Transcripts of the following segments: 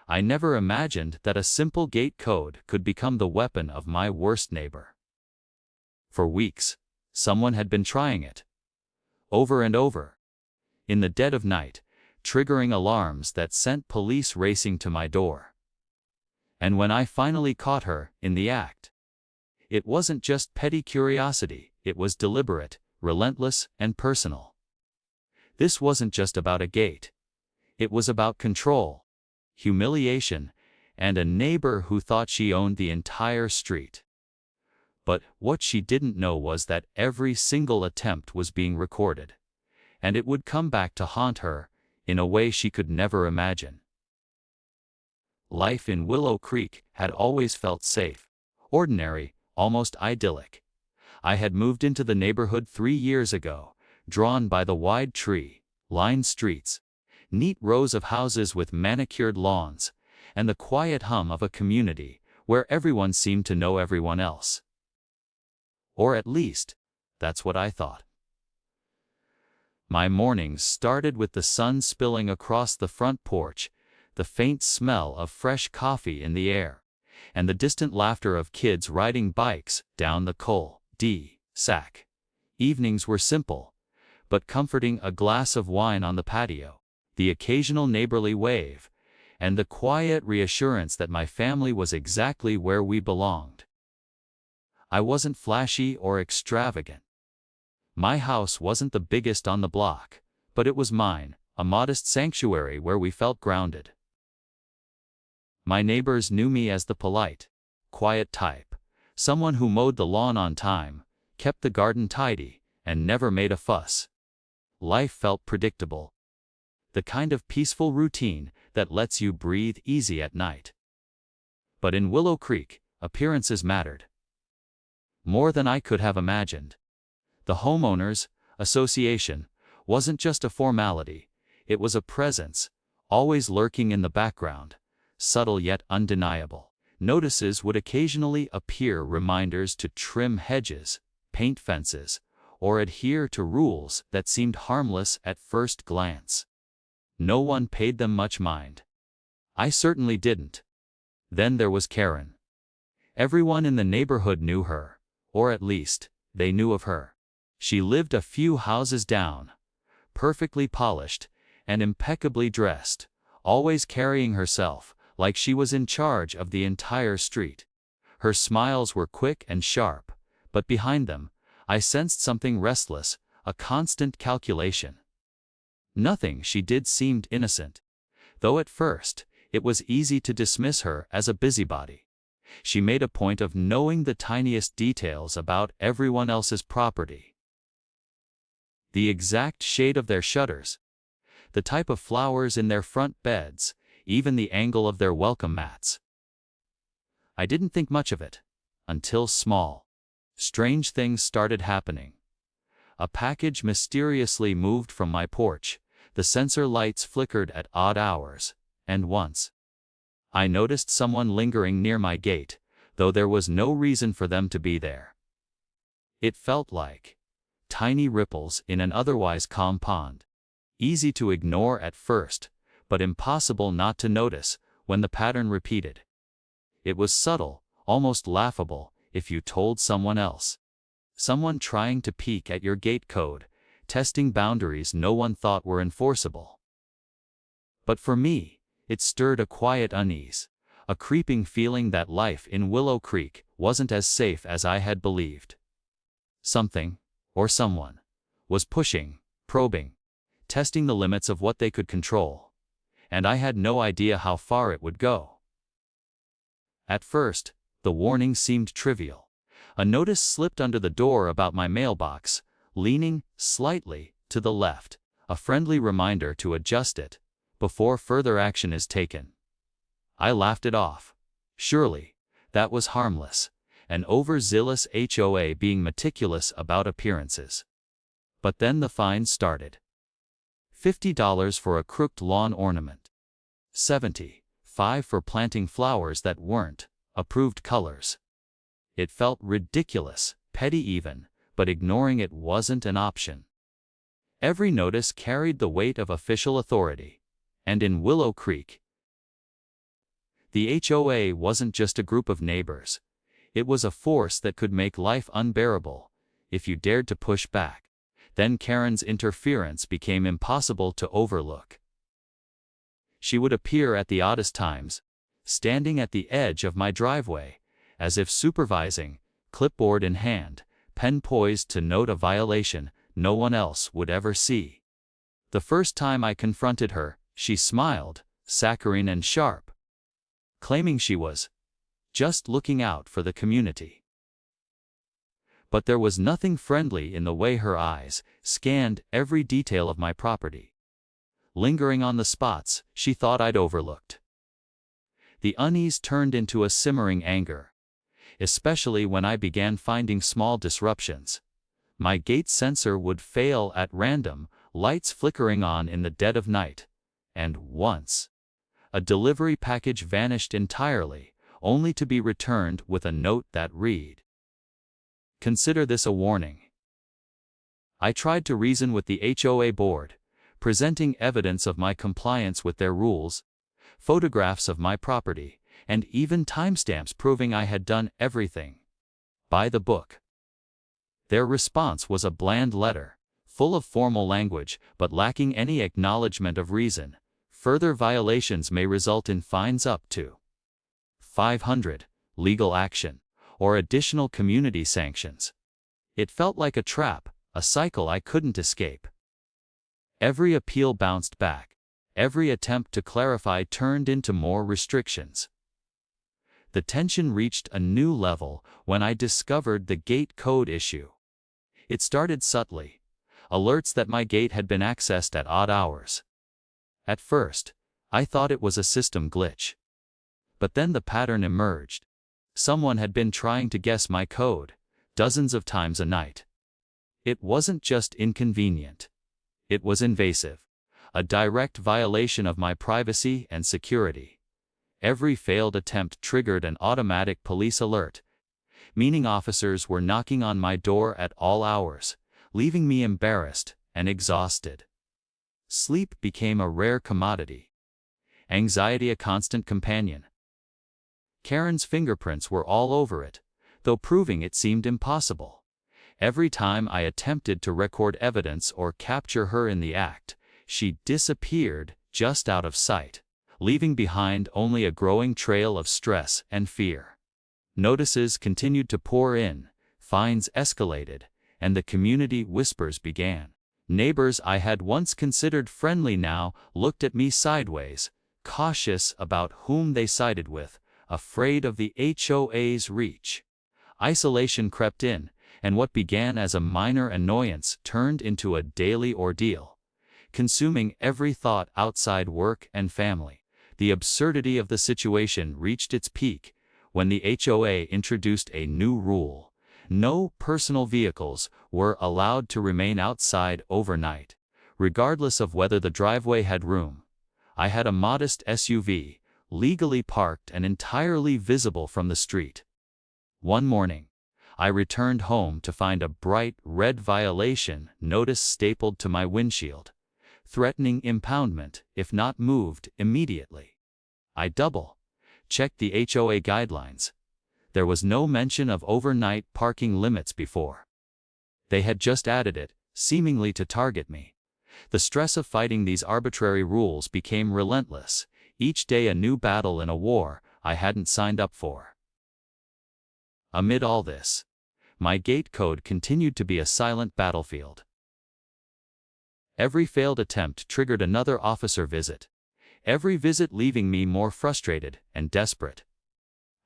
I never imagined that a simple gate code could become the weapon of my worst neighbor. For weeks, someone had been trying it. Over and over. In the dead of night, triggering alarms that sent police racing to my door. And when I finally caught her in the act, it wasn't just petty curiosity, it was deliberate, relentless, and personal. This wasn't just about a gate. It was about control, humiliation, and a neighbor who thought she owned the entire street. But what she didn't know was that every single attempt was being recorded, and it would come back to haunt her in a way she could never imagine. Life in Willow Creek had always felt safe, ordinary, almost idyllic. I had moved into the neighborhood 3 years ago, drawn by the wide tree-lined streets, neat rows of houses with manicured lawns, and the quiet hum of a community where everyone seemed to know everyone else. Or at least, that's what I thought. My mornings started with the sun spilling across the front porch, the faint smell of fresh coffee in the air, and the distant laughter of kids riding bikes down the cul-de-sac. Evenings were simple, but comforting: a glass of wine on the patio, the occasional neighborly wave, and the quiet reassurance that my family was exactly where we belonged. I wasn't flashy or extravagant. My house wasn't the biggest on the block, but it was mine, a modest sanctuary where we felt grounded. My neighbors knew me as the polite, quiet type, someone who mowed the lawn on time, kept the garden tidy, and never made a fuss. Life felt predictable. The kind of peaceful routine that lets you breathe easy at night. But in Willow Creek, appearances mattered. More than I could have imagined. The Homeowners Association wasn't just a formality, it was a presence, always lurking in the background, subtle yet undeniable. Notices would occasionally appear, reminders to trim hedges, paint fences, or adhere to rules that seemed harmless at first glance. No one paid them much mind. I certainly didn't. Then there was Karen. Everyone in the neighborhood knew her, or at least, they knew of her. She lived a few houses down, perfectly polished and impeccably dressed, always carrying herself like she was in charge of the entire street. Her smiles were quick and sharp, but behind them, I sensed something restless, a constant calculation. Nothing she did seemed innocent, though at first, it was easy to dismiss her as a busybody. She made a point of knowing the tiniest details about everyone else's property. The exact shade of their shutters, the type of flowers in their front beds, even the angle of their welcome mats. I didn't think much of it, until small, strange things started happening. A package mysteriously moved from my porch, the sensor lights flickered at odd hours, and once, I noticed someone lingering near my gate, though there was no reason for them to be there. It felt like tiny ripples in an otherwise calm pond. Easy to ignore at first, but impossible not to notice when the pattern repeated. It was subtle, almost laughable, if you told someone else. Someone trying to peek at your gate code, testing boundaries no one thought were enforceable. But for me, it stirred a quiet unease, a creeping feeling that life in Willow Creek wasn't as safe as I had believed. Something, or someone, was pushing, probing, testing the limits of what they could control, and I had no idea how far it would go. At first, the warning seemed trivial. A notice slipped under the door about my mailbox, leaning slightly to the left, a friendly reminder to adjust it before further action is taken. I laughed it off. Surely, that was harmless, an overzealous HOA being meticulous about appearances. But then the fines started. $50 for a crooked lawn ornament. $75 for planting flowers that weren't approved colors. It felt ridiculous, petty even, but ignoring it wasn't an option. Every notice carried the weight of official authority, and in Willow Creek, The HOA wasn't just a group of neighbors. It was a force that could make life unbearable if you dared to push back. Then Karen's interference became impossible to overlook. She would appear at the oddest times, standing at the edge of my driveway, as if supervising, clipboard in hand, pen poised to note a violation no one else would ever see. The first time I confronted her, she smiled, saccharine and sharp, claiming she was just looking out for the community. But there was nothing friendly in the way her eyes scanned every detail of my property, lingering on the spots she thought I'd overlooked. The unease turned into a simmering anger, especially when I began finding small disruptions. My gate sensor would fail at random, lights flickering on in the dead of night, and once, a delivery package vanished entirely, only to be returned with a note that read, "Consider this a warning." I tried to reason with the HOA board, presenting evidence of my compliance with their rules, photographs of my property, and even timestamps proving I had done everything by the book. Their response was a bland letter, full of formal language but lacking any acknowledgement of reason. Further violations may result in fines up to $500, legal action, or additional community sanctions. It felt like a trap, a cycle I couldn't escape. Every appeal bounced back. Every attempt to clarify turned into more restrictions. The tension reached a new level when I discovered the gate code issue. It started subtly, alerts that my gate had been accessed at odd hours. At first, I thought it was a system glitch. But then the pattern emerged. Someone had been trying to guess my code, dozens of times a night. It wasn't just inconvenient. It was invasive, a direct violation of my privacy and security. Every failed attempt triggered an automatic police alert, meaning officers were knocking on my door at all hours, leaving me embarrassed and exhausted. Sleep became a rare commodity. Anxiety a constant companion. Karen's fingerprints were all over it, though proving it seemed impossible. Every time I attempted to record evidence or capture her in the act, she disappeared just out of sight, leaving behind only a growing trail of stress and fear. Notices continued to pour in, fines escalated, and the community whispers began. Neighbors I had once considered friendly now looked at me sideways, cautious about whom they sided with, afraid of the HOA's reach. Isolation crept in, and what began as a minor annoyance turned into a daily ordeal, consuming every thought outside work and family. The absurdity of the situation reached its peak when the HOA introduced a new rule. No personal vehicles were allowed to remain outside overnight, regardless of whether the driveway had room. I had a modest SUV, legally parked and entirely visible from the street. One morning, I returned home to find a bright red violation notice stapled to my windshield, threatening impoundment if not moved immediately. I double-checked the HOA guidelines. There was no mention of overnight parking limits before. They had just added it, seemingly to target me. The stress of fighting these arbitrary rules became relentless, each day a new battle in a war I hadn't signed up for. Amid all this, my gate code continued to be a silent battlefield. Every failed attempt triggered another officer visit, every visit leaving me more frustrated and desperate.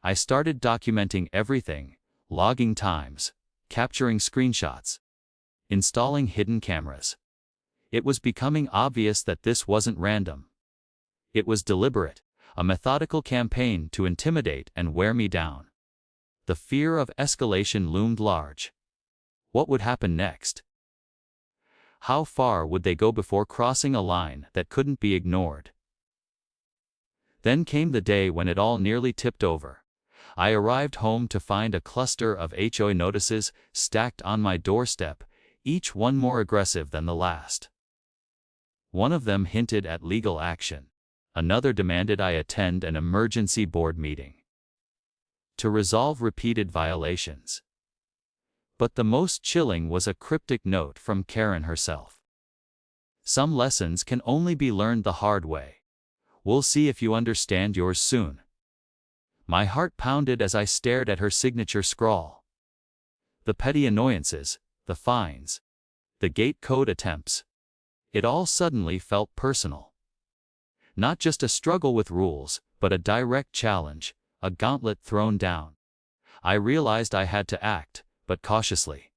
I started documenting everything, logging times, capturing screenshots, installing hidden cameras. It was becoming obvious that this wasn't random. It was deliberate, a methodical campaign to intimidate and wear me down. The fear of escalation loomed large. What would happen next? How far would they go before crossing a line that couldn't be ignored? Then came the day when it all nearly tipped over. I arrived home to find a cluster of HOA notices stacked on my doorstep, each one more aggressive than the last. One of them hinted at legal action. Another demanded I attend an emergency board meeting to resolve repeated violations. But the most chilling was a cryptic note from Karen herself. Some lessons can only be learned the hard way. We'll see if you understand yours soon. My heart pounded as I stared at her signature scrawl. The petty annoyances, the fines, the gate code attempts. It all suddenly felt personal. Not just a struggle with rules, but a direct challenge, a gauntlet thrown down. I realized I had to act, but cautiously.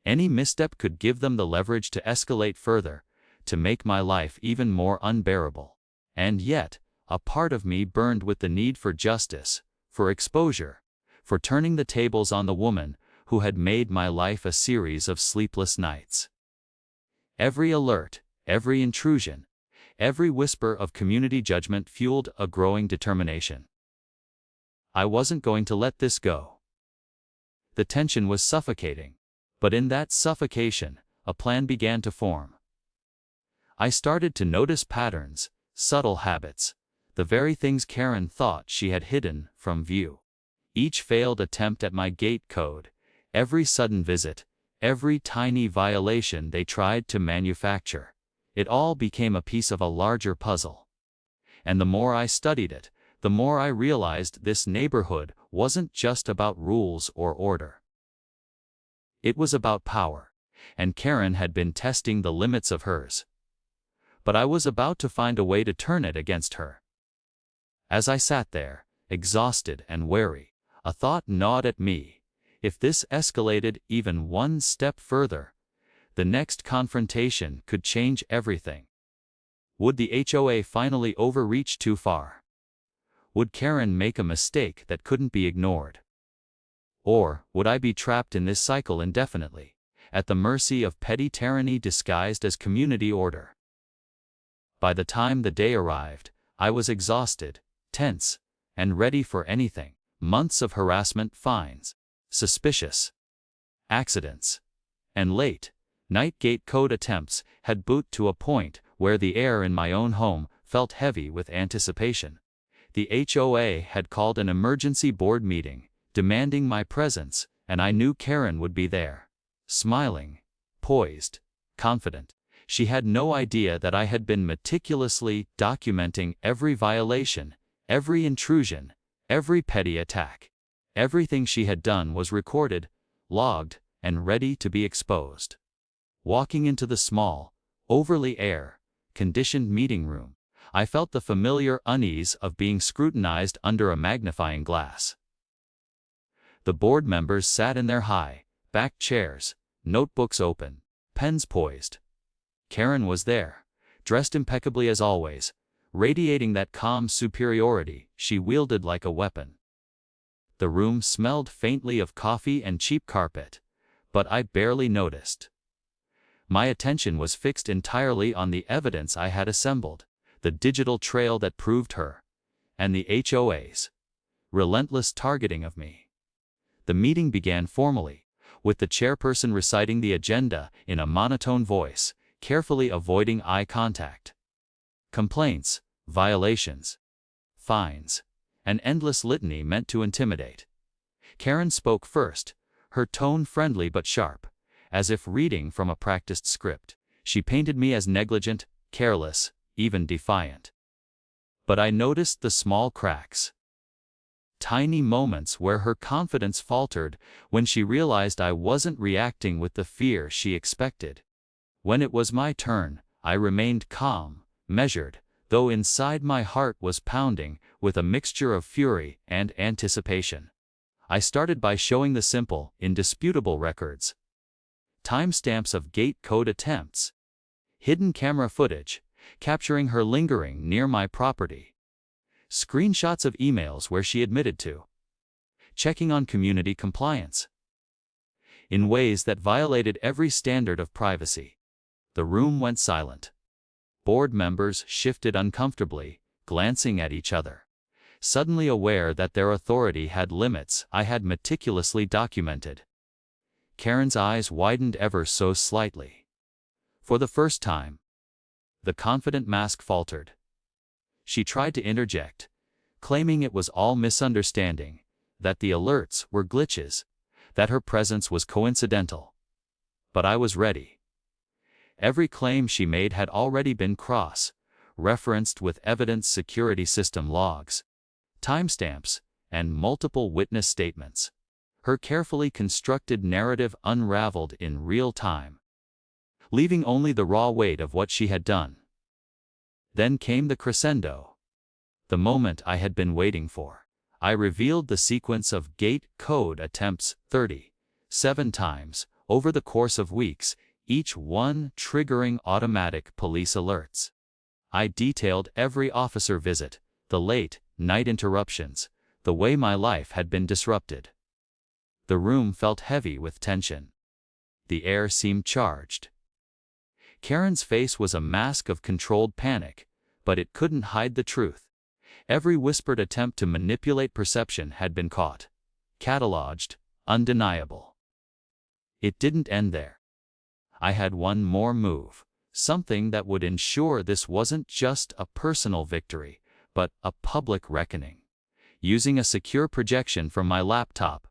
Any misstep could give them the leverage to escalate further, to make my life even more unbearable. And yet, a part of me burned with the need for justice, for exposure, for turning the tables on the woman who had made my life a series of sleepless nights. Every alert, every intrusion, every whisper of community judgment fueled a growing determination. I wasn't going to let this go. The tension was suffocating, but in that suffocation, a plan began to form. I started to notice patterns, subtle habits, the very things Karen thought she had hidden from view. Each failed attempt at my gate code, every sudden visit, every tiny violation they tried to manufacture, it all became a piece of a larger puzzle. And the more I studied it, the more I realized this neighborhood wasn't just about rules or order. It was about power, and Karen had been testing the limits of hers. But I was about to find a way to turn it against her. As I sat there, exhausted and wary, a thought gnawed at me. If this escalated even one step further, the next confrontation could change everything. Would the HOA finally overreach too far? Would Karen make a mistake that couldn't be ignored? Or would I be trapped in this cycle indefinitely, at the mercy of petty tyranny disguised as community order? By the time the day arrived, I was exhausted, tense, and ready for anything. Months of harassment, fines, suspicious accidents, and late-night gate code attempts had booked to a point where the air in my own home felt heavy with anticipation. The HOA had called an emergency board meeting, demanding my presence, and I knew Karen would be there. Smiling, poised, confident. She had no idea that I had been meticulously documenting every violation, every intrusion, every petty attack. Everything she had done was recorded, logged, and ready to be exposed. Walking into the small, overly air-conditioned meeting room, I felt the familiar unease of being scrutinized under a magnifying glass. The board members sat in their high-backed chairs, notebooks open, pens poised. Karen was there, dressed impeccably as always, radiating that calm superiority she wielded like a weapon. The room smelled faintly of coffee and cheap carpet, but I barely noticed. My attention was fixed entirely on the evidence I had assembled, the digital trail that proved her, and the HOA's relentless targeting of me. The meeting began formally, with the chairperson reciting the agenda in a monotone voice, carefully avoiding eye contact. Complaints, violations, fines, an endless litany meant to intimidate. Karen spoke first, her tone friendly but sharp, as if reading from a practiced script. She painted me as negligent, careless, even defiant. But I noticed the small cracks. Tiny moments where her confidence faltered when she realized I wasn't reacting with the fear she expected. When it was my turn, I remained calm, measured, though inside my heart was pounding with a mixture of fury and anticipation. I started by showing the simple, indisputable records. Timestamps of gate code attempts. Hidden camera footage, capturing her lingering near my property. Screenshots of emails where she admitted to checking on community compliance in ways that violated every standard of privacy. The room went silent. Board members shifted uncomfortably, glancing at each other, suddenly aware that their authority had limits I had meticulously documented. Karen's eyes widened ever so slightly. For the first time, the confident mask faltered. she tried to interject, claiming it was all misunderstanding, that the alerts were glitches, that her presence was coincidental. But I was ready. Every claim she made had already been cross-referenced with evidence security system logs, timestamps, and multiple witness statements. Her carefully constructed narrative unraveled in real time, leaving only the raw weight of what she had done. Then came the crescendo. The moment I had been waiting for. I revealed the sequence of gate code attempts 37 times over the course of weeks, each one triggering automatic police alerts. I detailed every officer visit, the late-night interruptions, the way my life had been disrupted. The room felt heavy with tension. The air seemed charged. Karen's face was a mask of controlled panic, but it couldn't hide the truth. Every whispered attempt to manipulate perception had been caught, cataloged, undeniable. It didn't end there. I had one more move, something that would ensure this wasn't just a personal victory, but a public reckoning. Using a secure projection from my laptop,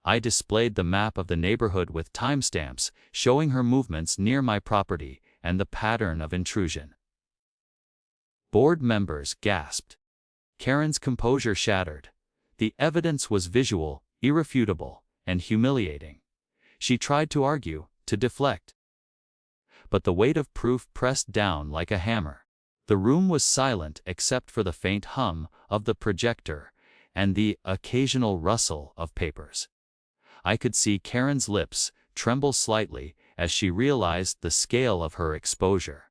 I displayed the map of the neighborhood with timestamps showing her movements near my property and the pattern of intrusion. Board members gasped. Karen's composure shattered. The evidence was visual, irrefutable, and humiliating. She tried to argue, to deflect. But the weight of proof pressed down like a hammer. The room was silent except for the faint hum of the projector and the occasional rustle of papers. I could see Karen's lips tremble slightly as she realized the scale of her exposure.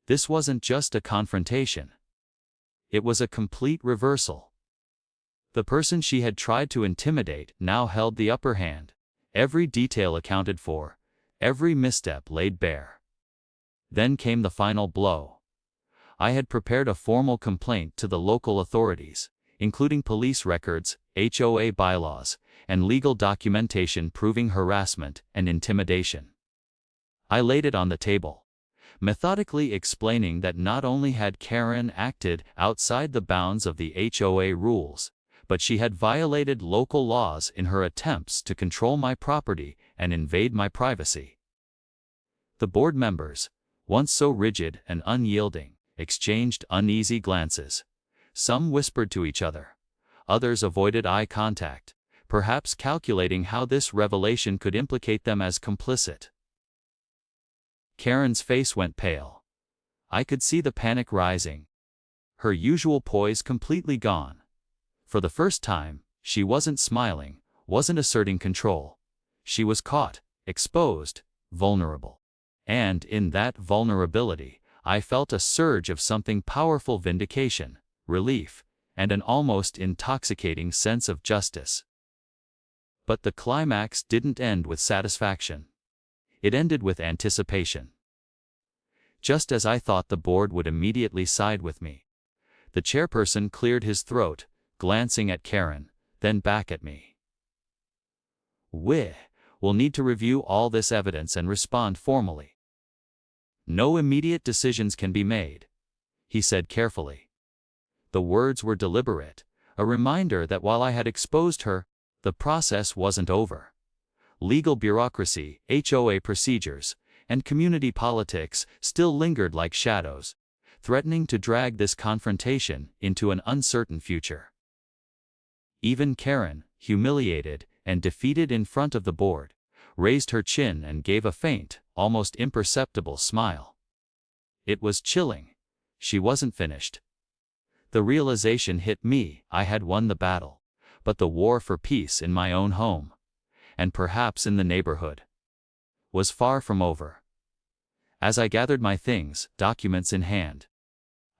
This wasn't just a confrontation. It was a complete reversal. The person she had tried to intimidate now held the upper hand, every detail accounted for, every misstep laid bare. Then came the final blow. I had prepared a formal complaint to the local authorities, including police records, HOA bylaws, and legal documentation proving harassment and intimidation. I laid it on the table, methodically explaining that not only had Karen acted outside the bounds of the HOA rules, but she had violated local laws in her attempts to control my property and invade my privacy. The board members, once so rigid and unyielding, exchanged uneasy glances. Some whispered to each other. Others avoided eye contact, perhaps calculating how this revelation could implicate them as complicit. Karen's face went pale. I could see the panic rising. Her usual poise completely gone. For the first time, she wasn't smiling, wasn't asserting control. She was caught, exposed, vulnerable. And in that vulnerability, I felt a surge of something powerful: vindication, relief, and an almost intoxicating sense of justice. But the climax didn't end with satisfaction. It ended with anticipation. Just as I thought the board would immediately side with me, the chairperson cleared his throat, glancing at Karen, then back at me. We'll need to review all this evidence and respond formally. No immediate decisions can be made, he said carefully. The words were deliberate, a reminder that while I had exposed her, the process wasn't over. Legal bureaucracy, HOA procedures, and community politics still lingered like shadows, threatening to drag this confrontation into an uncertain future. Even Karen, humiliated and defeated in front of the board, raised her chin and gave a faint, almost imperceptible smile. It was chilling. She wasn't finished. The realization hit me: I had won the battle, but the war for peace in my own home, and perhaps in the neighborhood, was far from over. As I gathered my things, documents in hand,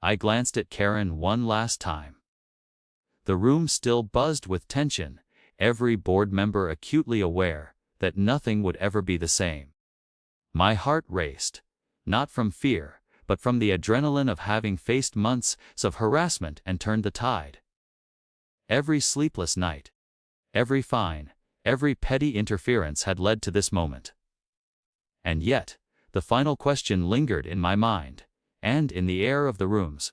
I glanced at Karen one last time. The room still buzzed with tension, every board member acutely aware that nothing would ever be the same. My heart raced, not from fear, but from the adrenaline of having faced months of harassment and turned the tide. Every sleepless night, every fine, every petty interference had led to this moment. And yet, the final question lingered in my mind, and in the air of the rooms.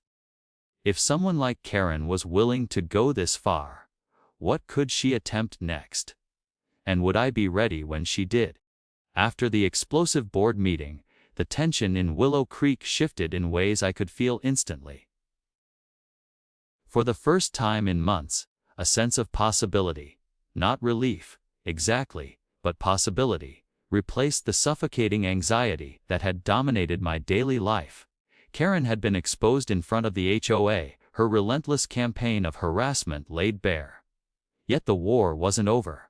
If someone like Karen was willing to go this far, what could she attempt next? And would I be ready when she did? After the explosive board meeting, the tension in Willow Creek shifted in ways I could feel instantly. For the first time in months, a sense of possibility, not relief, exactly, but possibility, replaced the suffocating anxiety that had dominated my daily life. Karen had been exposed in front of the HOA, her relentless campaign of harassment laid bare. Yet the war wasn't over.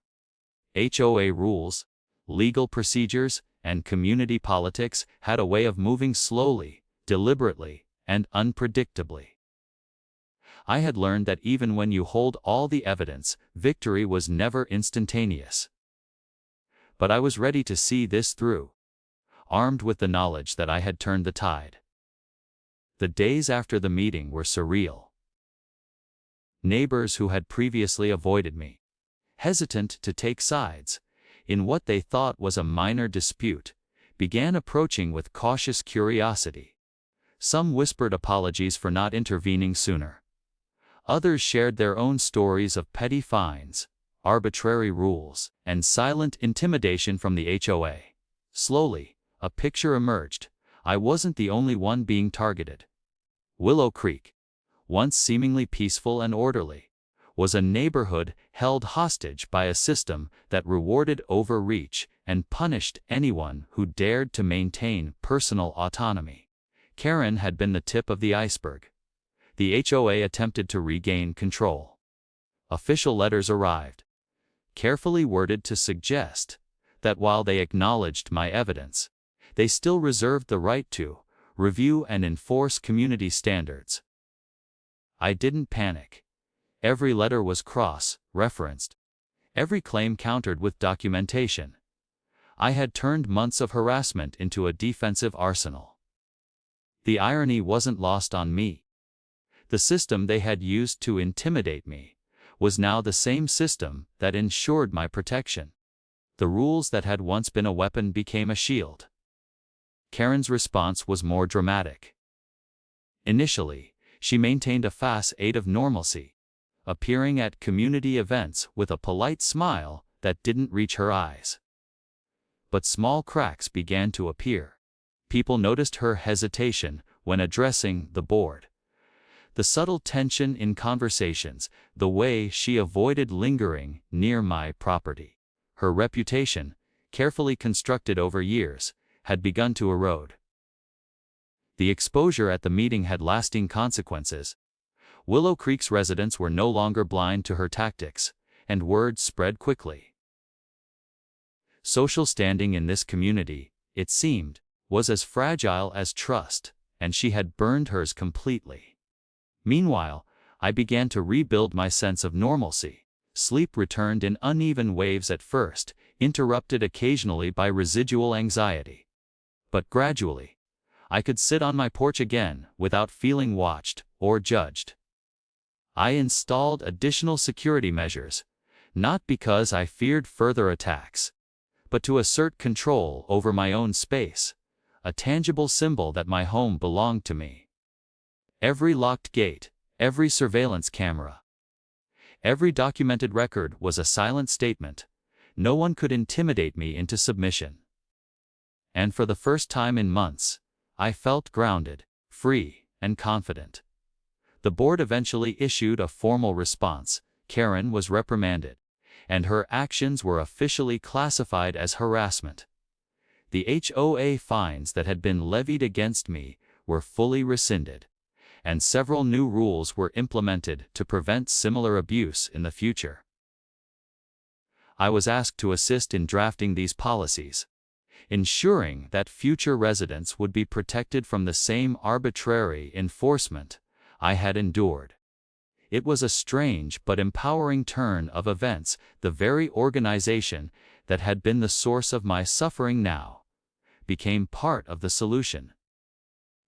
HOA rules, legal procedures, and community politics had a way of moving slowly, deliberately, and unpredictably. I had learned that even when you hold all the evidence, victory was never instantaneous. But I was ready to see this through, armed with the knowledge that I had turned the tide. The days after the meeting were surreal. Neighbors who had previously avoided me, hesitant to take sides in what they thought was a minor dispute, began approaching with cautious curiosity. Some whispered apologies for not intervening sooner. Others shared their own stories of petty fines, arbitrary rules, and silent intimidation from the HOA. Slowly, a picture emerged. I wasn't the only one being targeted. Willow Creek, once seemingly peaceful and orderly, was a neighborhood held hostage by a system that rewarded overreach and punished anyone who dared to maintain personal autonomy. Karen had been the tip of the iceberg. The HOA attempted to regain control. Official letters arrived, carefully worded to suggest that while they acknowledged my evidence, they still reserved the right to review and enforce community standards. I didn't panic. Every letter was cross-referenced, every claim countered with documentation. I had turned months of harassment into a defensive arsenal. The irony wasn't lost on me. The system they had used to intimidate me was now the same system that ensured my protection. The rules that had once been a weapon became a shield. Karen's response was more dramatic. Initially, she maintained a facade of normalcy, appearing at community events with a polite smile that didn't reach her eyes. But small cracks began to appear. People noticed her hesitation when addressing the board. The subtle tension in conversations, the way she avoided lingering near my property. Her reputation, carefully constructed over years, had begun to erode. The exposure at the meeting had lasting consequences. Willow Creek's residents were no longer blind to her tactics, and word spread quickly. Social standing in this community, it seemed, was as fragile as trust, and she had burned hers completely. Meanwhile, I began to rebuild my sense of normalcy. Sleep returned in uneven waves at first, interrupted occasionally by residual anxiety. But gradually, I could sit on my porch again without feeling watched or judged. I installed additional security measures, not because I feared further attacks, but to assert control over my own space, a tangible symbol that my home belonged to me. Every locked gate, every surveillance camera, every documented record was a silent statement. No one could intimidate me into submission. And for the first time in months, I felt grounded, free, and confident. The board eventually issued a formal response. Karen was reprimanded, and her actions were officially classified as harassment. The HOA fines that had been levied against me were fully rescinded, and several new rules were implemented to prevent similar abuse in the future. I was asked to assist in drafting these policies, ensuring that future residents would be protected from the same arbitrary enforcement I had endured. It was a strange but empowering turn of events. The very organization that had been the source of my suffering now became part of the solution,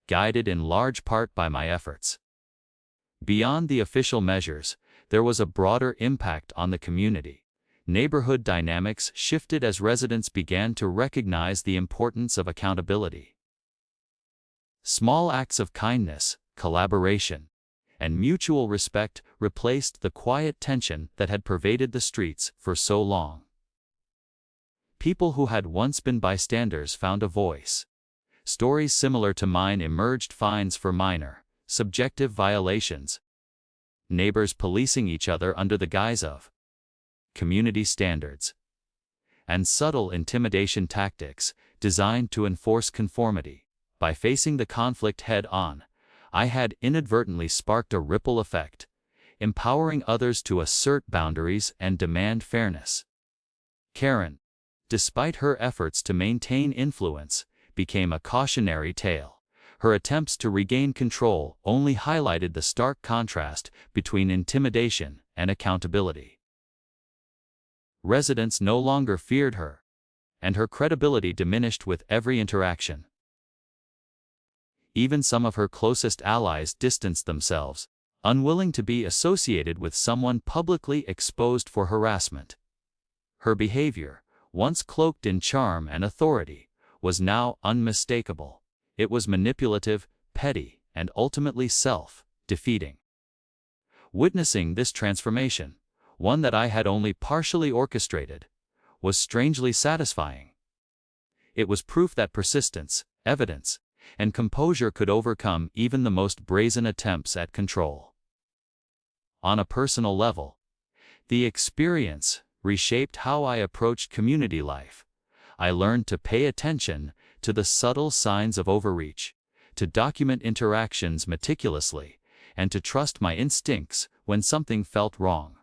guided in large part by my efforts. Beyond the official measures, there was a broader impact on the community. Neighborhood dynamics shifted as residents began to recognize the importance of accountability. Small acts of kindness, collaboration, and mutual respect replaced the quiet tension that had pervaded the streets for so long. People who had once been bystanders found a voice. Stories similar to mine emerged: fines for minor, subjective violations, neighbors policing each other under the guise of community standards, and subtle intimidation tactics designed to enforce conformity. By facing the conflict head-on, I had inadvertently sparked a ripple effect, empowering others to assert boundaries and demand fairness. Karen, despite her efforts to maintain influence, became a cautionary tale. Her attempts to regain control only highlighted the stark contrast between intimidation and accountability. Residents no longer feared her, and her credibility diminished with every interaction. Even some of her closest allies distanced themselves, unwilling to be associated with someone publicly exposed for harassment. Her behavior, once cloaked in charm and authority, was now unmistakable. It was manipulative, petty, and ultimately self-defeating. Witnessing this transformation, one that I had only partially orchestrated, was strangely satisfying. It was proof that persistence, evidence, and composure could overcome even the most brazen attempts at control. On a personal level, the experience reshaped how I approached community life. I learned to pay attention to the subtle signs of overreach, to document interactions meticulously, and to trust my instincts when something felt wrong.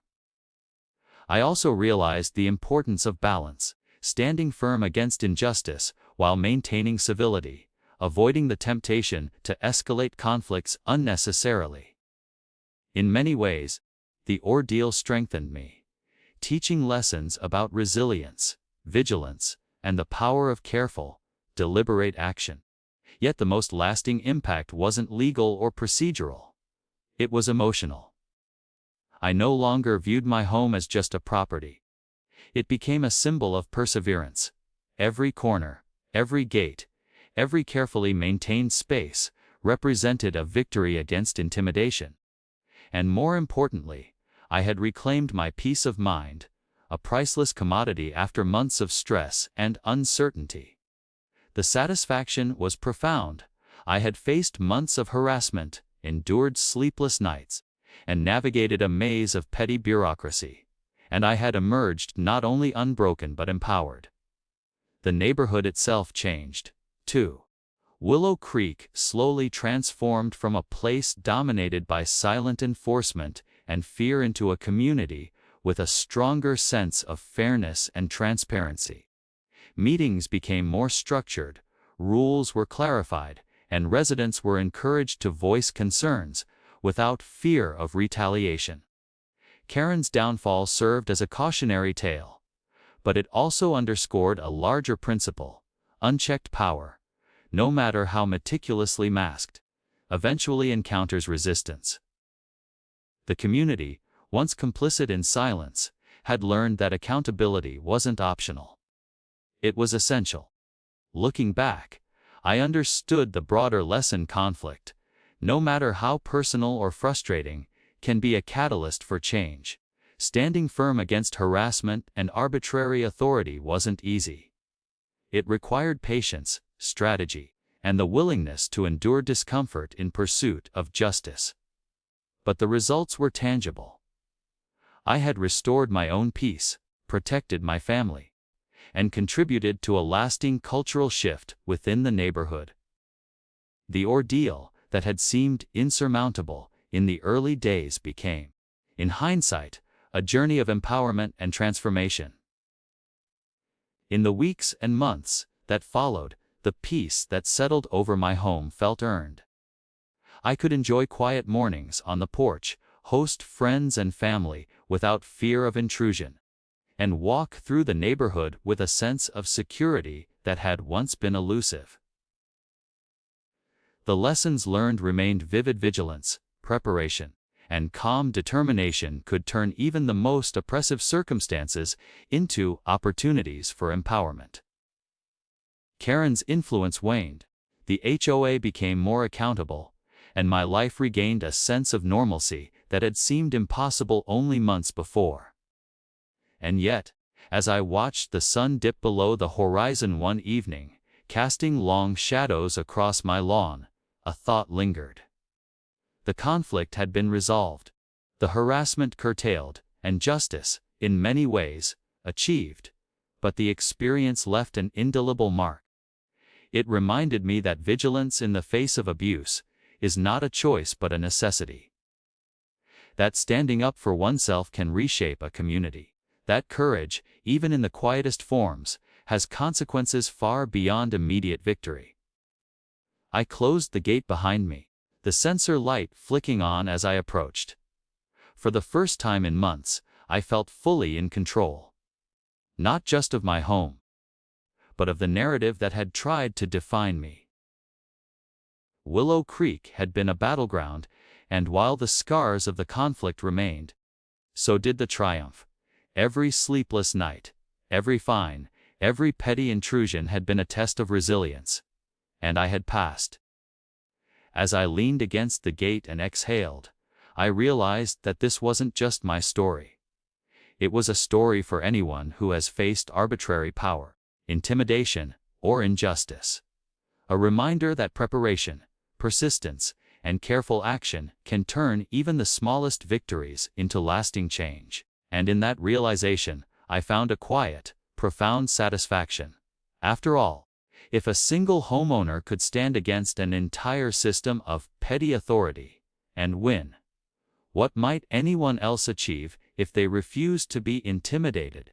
I also realized the importance of balance, standing firm against injustice while maintaining civility, avoiding the temptation to escalate conflicts unnecessarily. In many ways, the ordeal strengthened me, teaching lessons about resilience, vigilance, and the power of careful, deliberate action. Yet the most lasting impact wasn't legal or procedural. It was emotional. I no longer viewed my home as just a property. It became a symbol of perseverance. Every corner, every gate, every carefully maintained space represented a victory against intimidation. And more importantly, I had reclaimed my peace of mind, a priceless commodity after months of stress and uncertainty. The satisfaction was profound. I had faced months of harassment, endured sleepless nights, and navigated a maze of petty bureaucracy, and I had emerged not only unbroken but empowered. The neighborhood itself changed, too. Willow Creek slowly transformed from a place dominated by silent enforcement and fear into a community with a stronger sense of fairness and transparency. Meetings became more structured, rules were clarified, and residents were encouraged to voice concerns without fear of retaliation. Karen's downfall served as a cautionary tale, but it also underscored a larger principle: unchecked power, no matter how meticulously masked, eventually encounters resistance. The community, once complicit in silence, had learned that accountability wasn't optional. It was essential. Looking back, I understood the broader lesson: conflict, no matter how personal or frustrating, can be a catalyst for change. Standing firm against harassment and arbitrary authority wasn't easy. It required patience, strategy, and the willingness to endure discomfort in pursuit of justice. But the results were tangible. I had restored my own peace, protected my family, and contributed to a lasting cultural shift within the neighborhood. The ordeal that had seemed insurmountable in the early days became, in hindsight, a journey of empowerment and transformation. In the weeks and months that followed, the peace that settled over my home felt earned. I could enjoy quiet mornings on the porch, host friends and family without fear of intrusion, and walk through the neighborhood with a sense of security that had once been elusive. The lessons learned remained vivid: vigilance, preparation, and calm determination could turn even the most oppressive circumstances into opportunities for empowerment. Karen's influence waned. The HOA became more accountable, and my life regained a sense of normalcy that had seemed impossible only months before. And yet, as I watched the sun dip below the horizon one evening, casting long shadows across my lawn, a thought lingered. The conflict had been resolved, the harassment curtailed, and justice, in many ways, achieved, but the experience left an indelible mark. It reminded me that vigilance in the face of abuse is not a choice but a necessity. That standing up for oneself can reshape a community. That courage, even in the quietest forms, has consequences far beyond immediate victory. I closed the gate behind me, the sensor light flicking on as I approached. For the first time in months, I felt fully in control. Not just of my home, but of the narrative that had tried to define me. Willow Creek had been a battleground, and while the scars of the conflict remained, so did the triumph. Every sleepless night, every fine, every petty intrusion had been a test of resilience, and I had passed. As I leaned against the gate and exhaled, I realized that this wasn't just my story. It was a story for anyone who has faced arbitrary power, intimidation, or injustice. A reminder that preparation, persistence, and careful action can turn even the smallest victories into lasting change. And in that realization, I found a quiet, profound satisfaction. After all, if a single homeowner could stand against an entire system of petty authority and win, what might anyone else achieve if they refused to be intimidated?